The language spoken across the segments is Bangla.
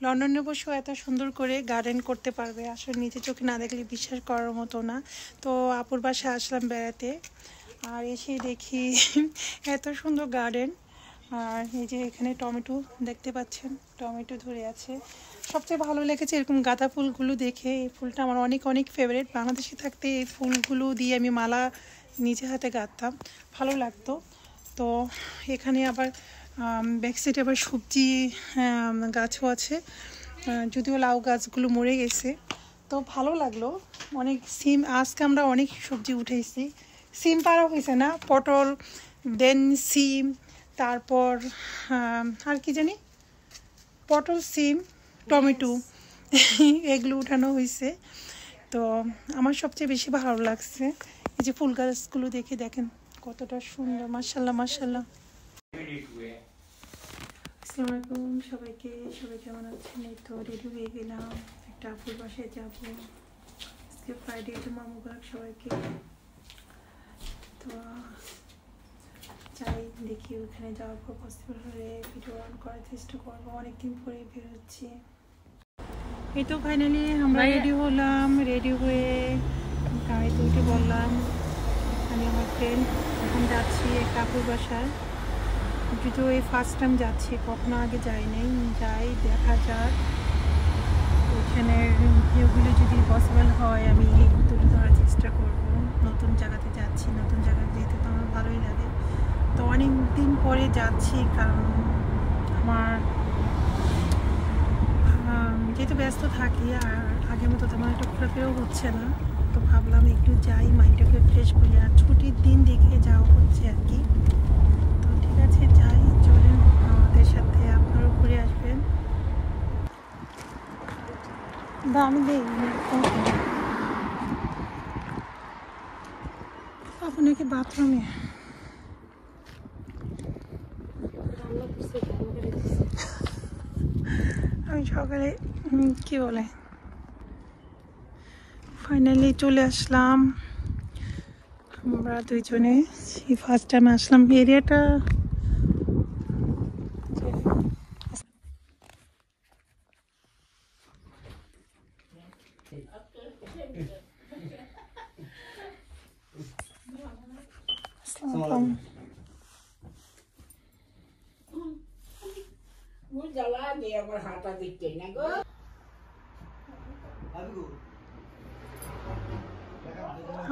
লন্ডনে বসেও এত সুন্দর করে গার্ডেন করতে পারবে, আসলে নিজে চোখে না দেখলে বিশ্বাস করার মতো না। তো আপুর বাসায় আসলাম বেড়াতে, আর এসে দেখি এত সুন্দর গার্ডেন। আর এই যে এখানে টমেটো দেখতে পাচ্ছেন, টমেটো ধরে আছে। সবচেয়ে ভালো লেগেছে এরকম গাঁদা ফুলগুলো দেখে। এই ফুলটা আমার অনেক অনেক ফেভারিট। বাংলাদেশে থাকতে এই ফুলগুলো দিয়ে আমি মালা নিজে হাতে গাঁথতাম, ভালো লাগতো। তো এখানে আবার ব্যাক সাইডে আবার সবজি গাছও আছে, যদিও লাউ গাছগুলো মরে গেছে। তো ভালো লাগলো অনেক। সিম আজকে আমরা অনেক সবজি উঠেছি। সিম পাড়া হয়েছে না, পটল, দেন সিম, তারপর আর কি জানি, পটল, সিম, টমেটো এগুলো উঠানো হয়েছে। তো আমার সবচেয়ে বেশি ভালো লাগছে এই যে ফুল গাছগুলো দেখে, দেখেন কতটা সুন্দর, মাশাআল্লাহ মাশাআল্লাহ। আসসালামু আলাইকুম সবাইকে, সবাই কেমন আছেন? এই তো রেডি হয়ে গেলাম, একটা আপুর বাসায় যাবো আজকে ফ্রাইডে, জুমা মুবারক সবাইকে। তো চাই দেখি ওখানে যাওয়ার পর পসিবল হলে ভিডিও অন করার চেষ্টা করবো, অনেকদিন পরে বেরোচ্ছি। এই তো ফাইনালি আমরা রেডি হলাম, রেডি হয়ে গাড়িতে উঠে বললাম আমি আমার ফ্রেন্ড এখন যাচ্ছি একটা আপুর বাসায়। যদিও এই ফার্স্ট টাইম যাচ্ছি, কখনো আগে যাই নাই, যাই দেখা যাক। ওইখানের ভিউগুলো যদি পসিবল হয় আমি তুলে ধরার চেষ্টা করব। নতুন জায়গাতে যাচ্ছি, নতুন জায়গায় যেতে তো আমার ভালোই লাগে। তো অনেক দিন পরে যাচ্ছি, কারণ আমার যেহেতু ব্যস্ত থাকি আর আগের মতো তেমন একটা ঘোরাফেরাও হচ্ছে না। তো ভাবলাম একটু যাই, মাইন্ডটাকে ফ্রেশ করি, আর ছুটির দিন দেখে যাওয়া হচ্ছে আর কি। তো ঠিক আছে যাই, চলেন আমাদের সাথে, আপনারাও ঘুরে আসবেন। আমি দেই আপনাকে বাথরুমে আমি সকালে কি বলে ফাইনালি চলে আসলাম আমরা দুইজনে। ফার্স্ট টাইম আসলাম এরিয়াটা।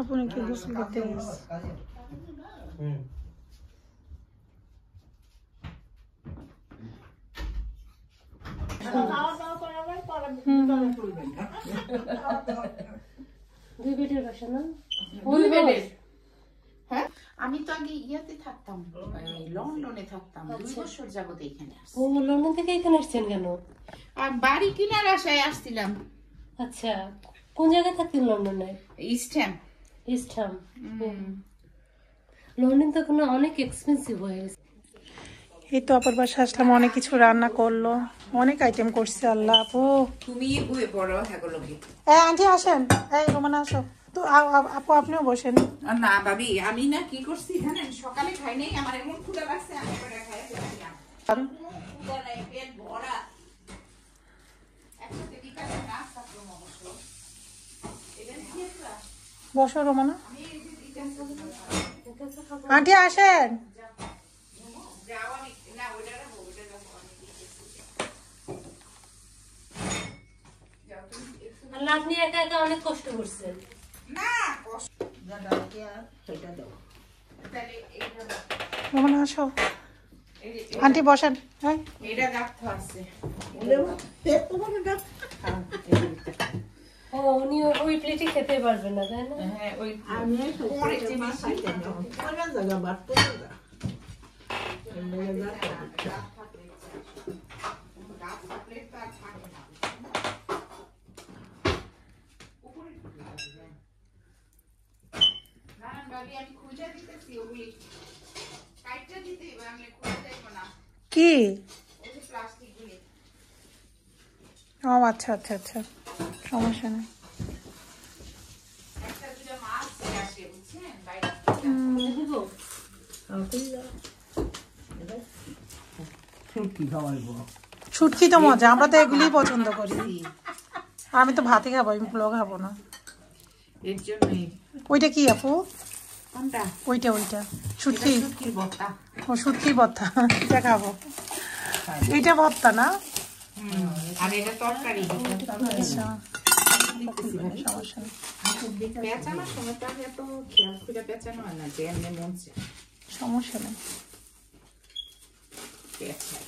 আপনাকে গোসল করতে আমি তো আগে ইয়াতে থাকতাম, লন্ডনে থাকতাম 2 বছর যাবত এখানে। ও লন্ডন থেকে এখানে আসছেন কেন? আর বাড়ি কেনার আশায় আসছিলাম। আচ্ছা, কোন জায়গায় থাকতেন লন্ডনে? ইস্ট হ্যাম। ইস্ট হ্যাম। লন্ডন তো এখন অনেক এক্সপেন্সিভ হয়ে গেছে। এই তো আপার বাসা আসলাম, অনেক কিছু রান্না করলো, অনেক আইটেম করছে। আল্লাহ আপু তুমি বয়ে পড়ো হ্যাগো কি? আন্টি আসেন, এই রোমানা আসো তো। আপু আপনিও বসেন। না ভাবি, আমি না কি করছি জানেন, সকালে খাই নাই, আমার এমন ক্ষুধা লাগছে আমি করে খাই দিলাম। ক্ষুধা নাই, পেট ভরা। একসাথে বিকালে নাস্তা করব অবশ্য। এটা কি একটা? বসো রোমানা। আন্টি আসেন। আপনি একা একা অনেক কষ্ট করছেন। না কষ্ট সেটা দাও। তাহলে এইটা রোমানা আসো, আন্টি বসেন। হ্যাঁ এটা গাঁথা আছে। ও উনি ওই প্লেটে খেতে পারবেন না, তাই না? হ্যাঁ, ওই আমি পরে যে খাইতে দাও। কোন জায়গা বাট করে দাও। কি? ও আচ্ছা আচ্ছা আচ্ছা, সমস্যা নেই। শুটকি তো মজা, আমরা তো এগুলিই পছন্দ করি। আমি তো ভাতই খাবো, আমি পোলাও খাবো না। এর জন্যই। ওইটা কি আপু? কোনটা? ওইটা শুটকি। শুটকির ভর্তা। ও শুটকি ভর্তা, এটা খাবো। এইটা ভর্তা না? আর এটা তরকারি। আচ্ছা, সমস্যা নেই। পেঁচানোর সময় তো এত খেয়াল করে পেঁচানো হয় না, যে এমনি মন চায় সমস্যা নেই। পেঁচায়।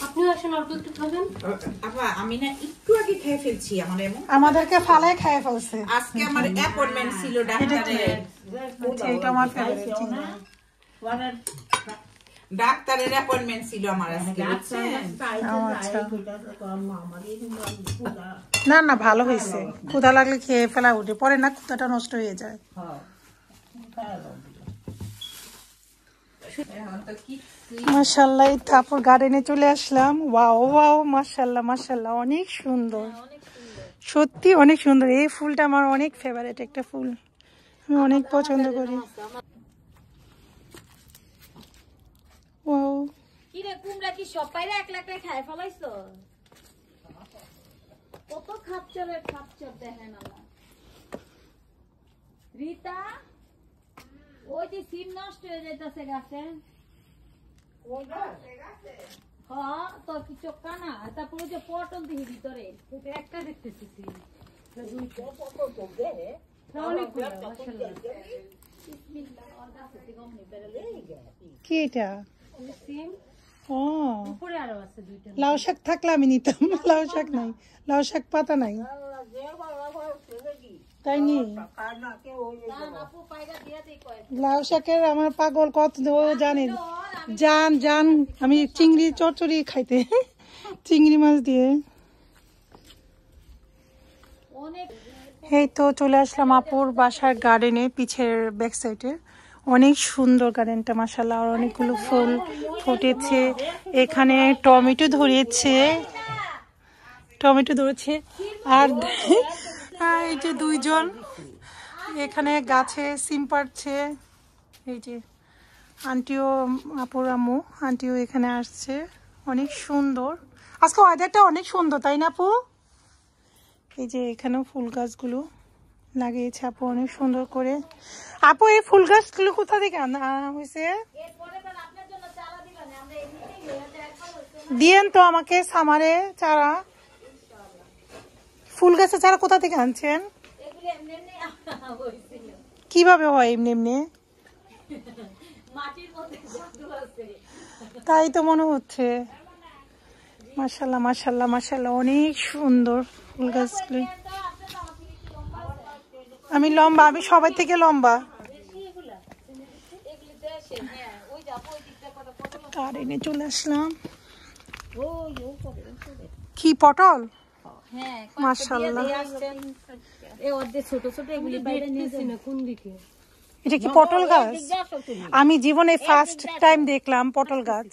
আপনিও আসেন, অল্প একটু খাবেন। আপা আমি না একটু আগে খেয়ে ফেলছি, আমার এমন আমাদেরকে ফালায় খায় ফেলছে। আজকে আমার অ্যাপয়েন্টমেন্ট ছিল ডাক্তারের। আচ্ছা, এটা আমার ফেভারিট। ডাক্তারের অ্যাপয়েন্টমেন্ট ছিল আমার আজকে, বুঝছেন? আচ্ছা, না না ভালো হয়েছে। ক্ষুধা লাগলে খেয়ে ফেলা উঠে পরে না, ক্ষুধাটা নষ্ট হয়ে যায়। মাশাআল্লাহ, এই তারপর গার্ডেনে চলে আসলাম। ওয়াও ওয়াও, মাশাআল্লাহ মাশাআল্লাহ, অনেক সুন্দর, সত্যি অনেক সুন্দর। এই ফুলটা আমার অনেক ফেভারিট একটা ফুল, আমি অনেক পছন্দ করি। ওয়াও, কি রে কুমড়া কি সব পাইরা এক লাখ খায় ফলাইছো? কত খাচ্চর দেখেন আমার রীতা, ওই যে সিম নষ্ট হয়ে যাইতেছে গাছে। হ্যাঁ, তোর কি চোখ কানা? তারপর ওই যে পটল দিহি ভিতরে একটা দেখতেছি সিম। কি এটা? সিম ও, উপরে আরো আছে দুইটা। লাউ শাক থাকলে আমি নিতাম। লাউ শাক নাই, লাউ শাক পাতা নাই, তাই নি? আপু পায়রা দিয়া দেই কয় লাউ শাকের আমার পাগল কত, ও জানেন, জান জান, আমি চিংড়ি চচ্চড়ি খাইতে, চিংড়ি মাছ দিয়ে। অনেক। এই তো চলে আসলাম আপুর বাসার গার্ডেনে, পিছের ব্যাক সাইডে। অনেক সুন্দর গার্ডেনটা মাশাআল্লাহ, আর অনেকগুলো ফুল ফুটেছে। এখানে টমেটো ধরেছে, আর এই যে দুইজন এখানে গাছে সিম পাড়ছে। এই যে আন্টিও, আপুর আম্মু আন্টিও এখানে আসছে। অনেক সুন্দর আজকে ওয়েদারটা, অনেক সুন্দর তাই না আপু? এই যে এখানেও ফুল গাছগুলো লাগিয়েছে আপু অনেক সুন্দর করে। আপু এই ফুল গাছগুলো কোথা থেকে আনা হয়েছে? দিয়েন তো আমাকে সামারে চারা, ফুল গাছের চারা কোথা থেকে আনছেন? কিভাবে হয় এমনি এমনি? তাই তো মনে হচ্ছে। মাশাআল্লাহ মাশাআল্লাহ মাশাআল্লাহ, অনেক সুন্দর ফুল গাছগুলো। আমি লম্বা, আমি সবাই থেকে লম্বা। গার্ডেনে চলে আসলাম। কি পটল? হ্যাঁ, মাশাআল্লাহ, এই অর্ধেক ছোট ছোট এগুলি বাইরে নিয়ে দেখতেছি না কোন দিকে। এটা কি পটল গাছ? আমি জীবনে ফার্স্ট টাইম দেখলাম পটল গাছ।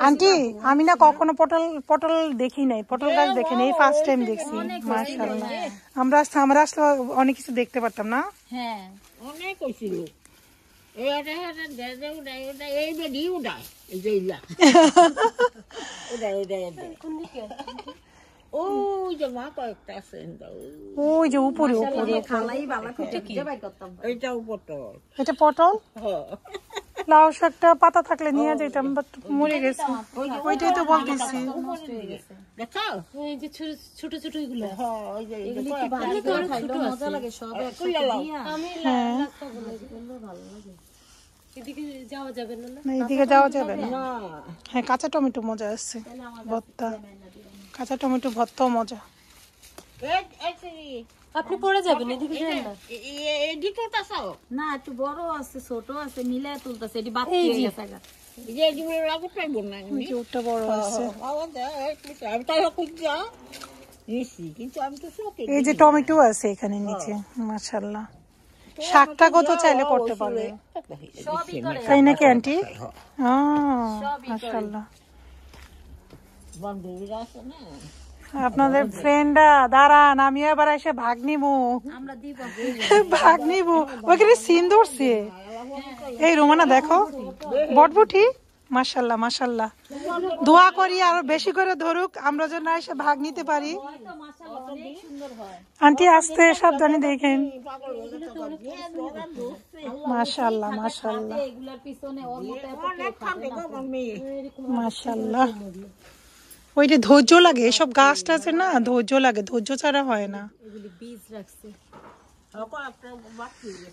আন্টি আমি না কখনো পটল দেখি নাই, পটল গাছ দেখি নাই, এই ফার্স্ট টাইম দেখছি। মাশাআল্লাহ, আমরা আসলে অনেক কিছু দেখতে পারতাম না। হ্যাঁ, অনেক হয়েছিল। ওই যে মা কয়েকটা আছে, ওই যে উপরে উপরে, খালাই বালা খুঁজে খুঁজে বাই করতাম। এইটাও পটল। এটা পটল। লাউ শাকটা পাতা থাকলে নিয়ে যেতাম, বাট মরে গেছে। ওইটাই তো বলতেছি। দেখো এই যে ছোট ছোট এগুলো। ওই যে এগুলি কি ভালো করে খাইলে মজা লাগে, সব একসাথে দিয়া। আমি হ্যাঁ, ভালো লাগে। এদিকে যাওয়া যাবে না? না এদিকে যাওয়া যাবে না। হ্যাঁ, কাঁচা টমেটো মজা আছে, ভর্তা, কাঁচা টমেটো ভর্তাও মজা। আপনি পড়ে যাবেন, এদিকে যান না। এদিকে তাছাও না, একটু বড় আছে ছোট আছে মিলে তুলতেছে, এটি বাদ দিয়ে গেছে গা। যে এদিকে লাগু পাইব না, ওই যে ওটা বড় আছে। আমি তাহলে খুঁজা নিছি, কিন্তু আমি তো চোখে এই যে টমেটো আছে এখানে নিচে, মাশাআল্লাহ। শাকটা কত চাইলে করতে পারবে, সবই করে তাই নাকি আন্টি? মাশাআল্লাহ, বান্ধবীরা আছে না, আপনাদের ফ্রেন্ডরা দাঁড়ান, আমি এবার এসে ভাগ নিবো, আমরা দিব ভাগ নিবো। ওইখানে সিন ধরছে। এই রোমানা দেখো বটবুটি, মাশাল্লাহ মাশাল্লাহ। দোয়া করি আরো বেশি করে ধরুক, আমরা যেন এসে ভাগ নিতে পারি। আন্টি আসতে সাবধানে দেখেন। মাশাল্লাহ মাশাল্লাহ এগুলার পিছনে ওর মতো মাশাল্লাহ। ওইটা ধৈর্য লাগে, এসব গাছটা আছে না, ধৈর্য লাগে, ধৈর্য ছাড়া হয় না। এগুলি বীজ রাখছে।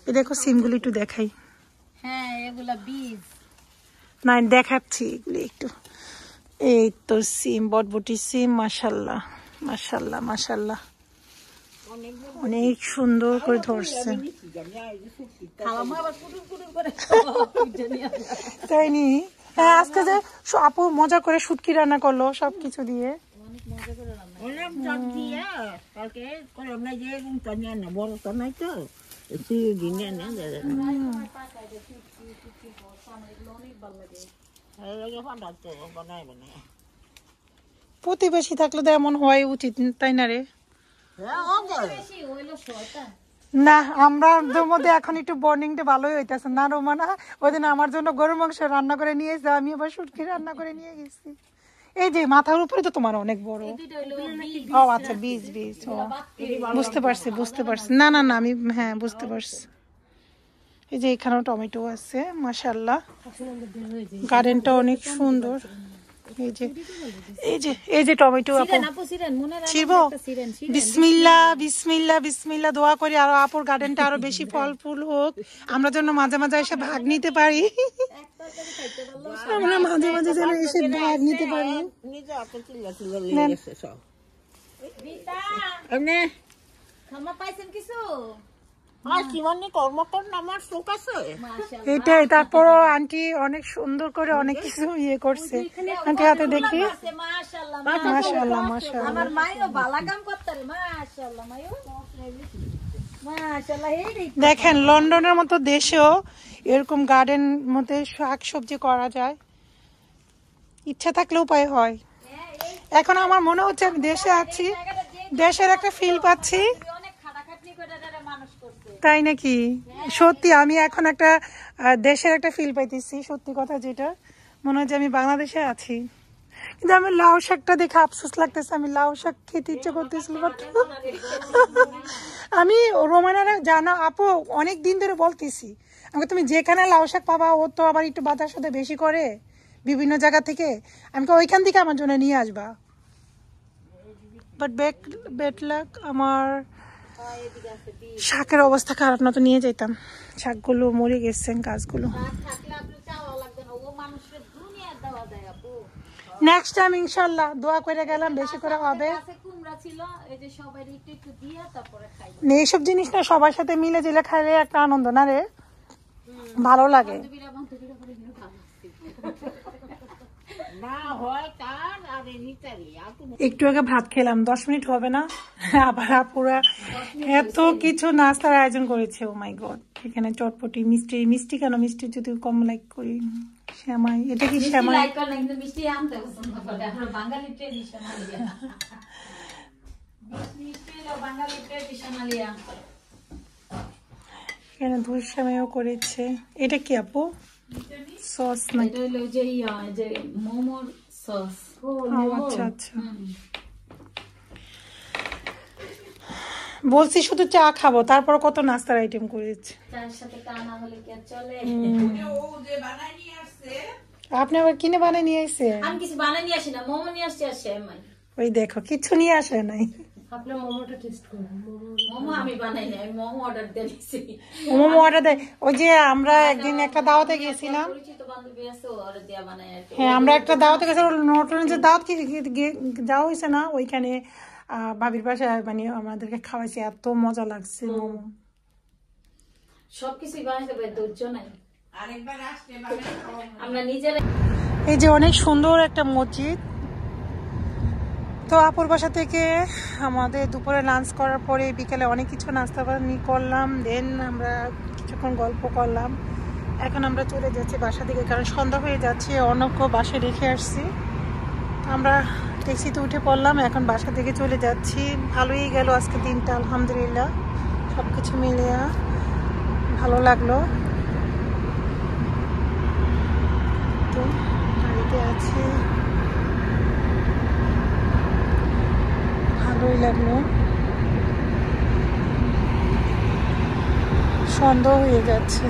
এই দেখো সিমগুলি একটু দেখাই। হ্যাঁ এগুলা বীজ। না দেখাচ্ছি এগুলি একটু। এই তো সিম, বটবটি সিম, মাশাল্লাহ মাশাল্লাহ মাশাল্লাহ, অনেক সুন্দর করে ধরছে। তাই নি? হ্যাঁ আজকে যে আপু মজা করে শুটকি রান্না করলো সবকিছু দিয়ে। অনেক জাত দিয়া কালকে করে আমরা যে তনিয়া না বড় তো নাই তো একটু দিনে না দাদা প্রতিবেশী থাকলে তো এমন হয় উচিত, তাই না রে? না আমরা মধ্যে এখন একটু বর্নিংটা ভালোই হইতেছে না রোমানা? ওই দিন আমার জন্য গরুর মাংস রান্না করে নিয়ে এসে আমি আবার শুটকি রান্না করে নিয়ে গেছি। এই যে মাথার উপরে তো তোমার অনেক বড়। ও আচ্ছা বীজ বীজ, বুঝতে পারছি বুঝতে পারছি। না না না আমি হ্যাঁ বুঝতে পারছি। এই যে এখানেও টমেটো আছে মাশাআল্লাহ, গার্ডেনটা অনেক সুন্দর। এই যে এই যে এই যে টমেটো আপু ছিড়বো। বিসমিল্লাহ বিসমিল্লাহ বিসমিল্লাহ দোয়া করি আরো আপুর গার্ডেনটা আরো বেশি ফল ফুল হোক, আমরা যেন মাঝে মাঝে এসে ভাগ নিতে পারি। আমরা মাঝে মাঝে যেন এসে ভাগ নিতে পারি। এটাই তারপরও আন্টি অনেক সুন্দর করে অনেক কিছু ইয়ে করছে। আন্টি হাতে দেখি, মাশাআল্লাহ মাশাআল্লাহ। দেখেন লন্ডনের মতো দেশেও এরকম গার্ডেন মধ্যে শাক সবজি করা যায়, ইচ্ছা থাকলে উপায় হয়। এখন আমার মনে হচ্ছে আমি দেশে আছি, দেশের একটা ফিল পাচ্ছি। তাই নাকি? সত্যি আমি এখন একটা দেশের একটা ফিল পাইতেছি, সত্যি কথা যেটা মনে হয় যে আমি বাংলাদেশে আছি। কিন্তু আমি লাউ শাকটা দেখে আফসোস লাগতেছে, আমি লাউ শাক খেতে ইচ্ছে করতেছিল। বাট আমি রোমানারা জানো আপু অনেক দিন ধরে বলতেছি আমাকে, তুমি যেখানে লাউ শাক পাবা ও তো আবার একটু বাতার সাথে বেশি করে বিভিন্ন জায়গা থেকে, আমাকে ওইখান থেকে আমার জন্য নিয়ে আসবা। বাট বেড লাক আমার শাকের অবস্থা খারাপ না তো নিয়ে যেতাম, শাকগুলো মরে গেছে গাছগুলো। নেক্সট টাইম ইনশাআল্লাহ দোয়া করে গেলাম বেশি করে হবে। এইসব জিনিস না সবার সাথে মিলে জিলে খাইলে একটা আনন্দ না রে, ভালো লাগে। একটু আগে ভাত খেলাম, 10 মিনিট হবে না আবার পুরা এত কিছু নাস্তার আয়োজন করেছে। ও মাই গড, এখানে চটপটি মিষ্টি, মিষ্টি কেন মিষ্টি যদি কম লাইক করি, শ্যামাই, এটা কি শ্যামাই? এখানে দুধ শ্যামাইও করেছে। এটা কি আপু? সস না? আচ্ছা আচ্ছা, বলছি শুধু চা খাবো, তারপর কত নাস্তার আইটেম করেছে। আপনি আবার কিনে বানাই নিয়ে আসছে? আমি কিছু বানাই নিয়ে আসি না, মোমো নিয়ে আসছি। ওই দেখো কিছু নিয়ে আসে নাই। আপনার মোমোটা টেস্ট করুন। মোমো আমি বানাই না, আমি মোমো অর্ডার দিয়েছি। মোমো অর্ডার দেয়, ওই যে আমরা একদিন একটা দাওয়াতে গিয়েছিলাম। হ্যাঁ আমরা একটা দাওয়াতে গেছিলাম, নতুন যে দাওয়াত কি যাওয়া হয়েছে না, ওইখানে ভাবির বাসায় মানে আমাদেরকে খাওয়াইছে, এত মজা লাগছে মোমো। সবকিছুই বানাইতে পারি, ধৈর্য নাই। আমরা নিজেরা। এই যে অনেক সুন্দর একটা মসজিদ। তো আপুর বাসা থেকে আমাদের দুপুরে লাঞ্চ করার পরে বিকেলে অনেক কিছু নাস্তা পানি করলাম, দেন আমরা কিছুক্ষণ গল্প করলাম। এখন আমরা চলে যাচ্ছি বাসা থেকে, কারণ সন্ধ্যা হয়ে যাচ্ছে, অনেক বাসায় রেখে আসছি। আমরা ট্যাক্সিতে উঠে পড়লাম, এখন বাসা থেকে চলে যাচ্ছি। ভালোই গেল আজকে দিনটা, আলহামদুলিল্লাহ। সব কিছু মিলিয়ে ভালো লাগলো। তো গাড়িতে আছি, ভালোই লাগলো। সন্ধ্যা হয়ে যাচ্ছে।